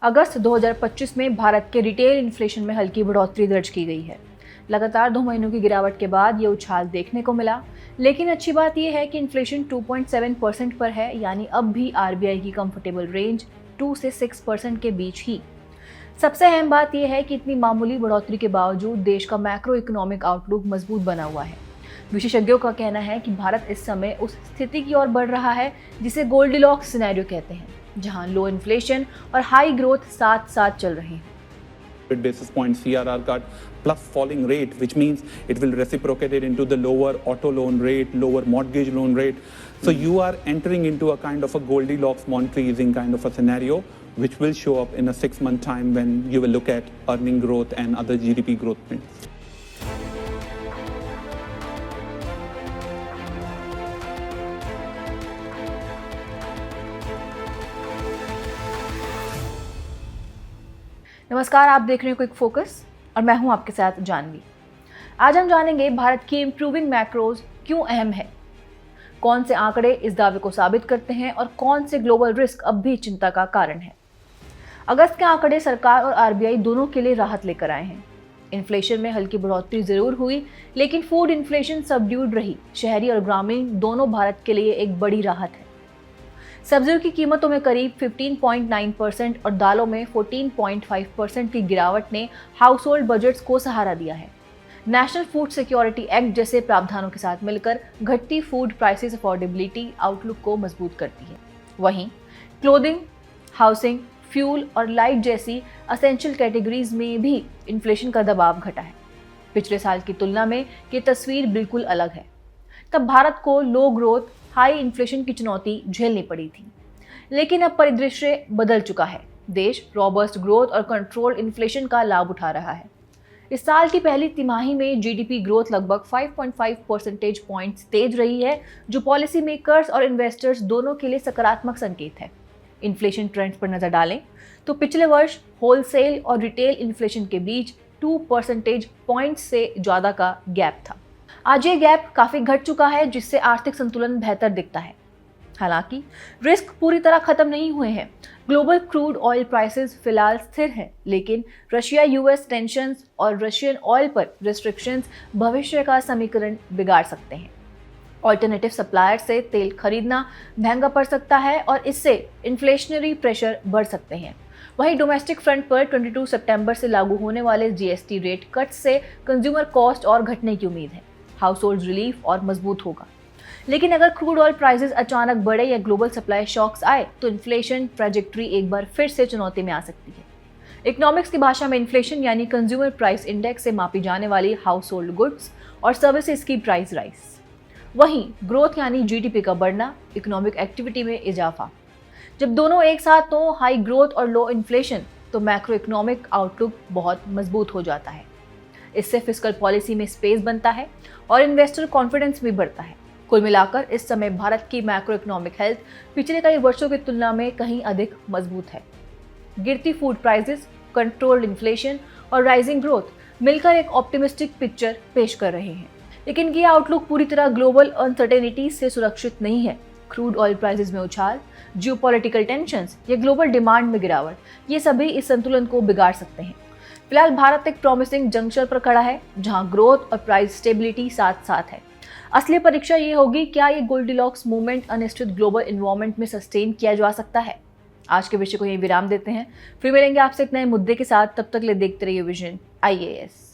अगस्त 2025 में भारत के retail inflation में हल्की बढ़ोतरी दर्ज की गई है। लगातार 2 महीनों की गिरावट के बाद ये उछाल देखने को मिला, लेकिन अच्छी बात यह है कि इन्फ्लेशन 2.7% पर है, यानी अब भी आरबीआई की कंफर्टेबल रेंज 2 से 6% के बीच ही। सबसे अहम बात यह है कि इतनी मामूली बढ़ोतरी के बावजूद देश का मैक्रो इकोनॉमिक आउटलुक मजबूत बना हुआ है। विशेषज्ञों का कहना है कि भारत इस समय उस स्थिति की ओर बढ़ रहा है जिसे गोल्डीलॉक्स सिनेरियो कहते हैं, जहां लो इन्फ्लेशन और हाई ग्रोथ साथ साथ चल रहे हैं। Basis point CRR cut plus falling rate, which means it will reciprocate it into the lower auto loan rate, lower mortgage loan rate. So you are entering into a kind of a Goldilocks monetary easing kind of a scenario, which will show up in a 6-month time when you will look at earning growth and other GDP growth prints. नमस्कार, आप देख रहे हैं quick focus और मैं हूं आपके साथ जानवी। आज हम जानेंगे भारत की इंप्रूविंग मैक्रोज क्यों अहम है, कौन से आंकड़े इस दावे को साबित करते हैं और कौन से ग्लोबल रिस्क अब भी चिंता का कारण है। अगस्त के आंकड़े सरकार और आरबीआई दोनों के लिए राहत लेकर आए हैं। इन्फ्लेशन में हल्की बढ़ोतरी जरूर हुई, लेकिन फूड इन्फ्लेशन सबड्यूड रही। शहरी और ग्रामीण दोनों भारत के लिए एक बड़ी राहत है। सब्जियों की कीमतों में करीब 15.9% और दालों में 14.5% की गिरावट ने हाउस होल्ड बजट्स को सहारा दिया है। नेशनल फूड सिक्योरिटी एक्ट जैसे प्रावधानों के साथ मिलकर घटती फूड प्राइसेस अफोर्डेबिलिटी आउटलुक को मजबूत करती है। वहीं क्लोथिंग, हाउसिंग, फ्यूल और लाइट जैसी असेंशियल कैटेगरीज में भी इन्फ्लेशन का दबाव घटा है। पिछले साल की तुलना में ये तस्वीर बिल्कुल अलग है। तब भारत को लो ग्रोथ, हाई इन्फ्लेशन की चुनौती झेलनी पड़ी थी, लेकिन अब परिदृश्य बदल चुका है। देश रॉबस्ट ग्रोथ और कंट्रोल्ड इन्फ्लेशन का लाभ उठा रहा है। इस साल की पहली तिमाही में जीडीपी ग्रोथ लगभग 5.5 परसेंटेज पॉइंट्स तेज रही है, जो पॉलिसी मेकर्स और इन्वेस्टर्स दोनों के लिए सकारात्मक संकेत है। इन्फ्लेशन ट्रेंड्स पर नजर डालें तो पिछले वर्ष होलसेल और रिटेल इन्फ्लेशन के बीच 2 परसेंटेज पॉइंट्स से ज्यादा का गैप था। आज ये गैप काफी घट चुका है, जिससे आर्थिक संतुलन बेहतर दिखता है। हालांकि रिस्क पूरी तरह खत्म नहीं हुए हैं। ग्लोबल क्रूड ऑयल प्राइसेस फिलहाल स्थिर हैं, लेकिन रशिया यूएस टेंशंस और रशियन ऑयल पर रिस्ट्रिक्शंस भविष्य का समीकरण बिगाड़ सकते हैं। ऑल्टरनेटिव सप्लायर से तेल खरीदना महंगा पड़ सकता है और इससे इन्फ्लेशनरी प्रेशर बढ़ सकते हैं। वहीं डोमेस्टिक फ्रंट पर 22 सितंबर से लागू होने वाले जीएसटी रेट कट से कंज्यूमर कॉस्ट और घटने की उम्मीद है। हाउस होल्ड रिलीफ और मजबूत होगा। लेकिन अगर क्रूड ऑयल प्राइसेस अचानक बढ़े या ग्लोबल सप्लाई शॉक्स आए तो इन्फ्लेशन ट्रैजेक्टरी एक बार फिर से चुनौती में आ सकती है। इकोनॉमिक्स की भाषा में इन्फ्लेशन यानी कंज्यूमर प्राइस इंडेक्स से मापी जाने वाली हाउस होल्ड गुड्स और सर्विसेज की प्राइस राइज। वहीं ग्रोथ यानी जीडीपी का बढ़ना, इकोनॉमिक एक्टिविटी में इजाफा। जब दोनों एक साथ हो, हाई ग्रोथ और लो इन्फ्लेशन, तो मैक्रो इकोनॉमिक आउटलुक बहुत मजबूत हो जाता है। इससे फिस्कल पॉलिसी में स्पेस बनता है और इन्वेस्टर कॉन्फिडेंस भी बढ़ता है। कुल मिलाकर इस समय भारत की मैक्रो इकोनॉमिक हेल्थ पिछले कई वर्षों की तुलना में कहीं अधिक मजबूत है। गिरती फूड प्राइसेस, कंट्रोल्ड इन्फ्लेशन और राइजिंग ग्रोथ मिलकर एक ऑप्टिमिस्टिक पिक्चर पेश कर रहे हैं। लेकिन ये आउटलुक पूरी तरह ग्लोबल अनसर्टेनिटी से सुरक्षित नहीं है। क्रूड ऑयल प्राइसेस में उछाल, जियोपॉलिटिकल टेंशंस या ग्लोबल डिमांड में गिरावट, ये सभी इस संतुलन को बिगाड़ सकते हैं। फिलहाल भारत एक प्रॉमिसिंग जंक्शन पर खड़ा है, जहां ग्रोथ और प्राइस स्टेबिलिटी साथ साथ है। असली परीक्षा ये होगी, क्या ये गोल्डीलॉक्स मूवमेंट अनिश्चित ग्लोबल एनवायरनमेंट में सस्टेन किया जा सकता है। आज के विषय को यहीं विराम देते हैं, फिर मिलेंगे आपसे एक नए मुद्दे के साथ। तब तक ले देखते रहिए विजन IAS।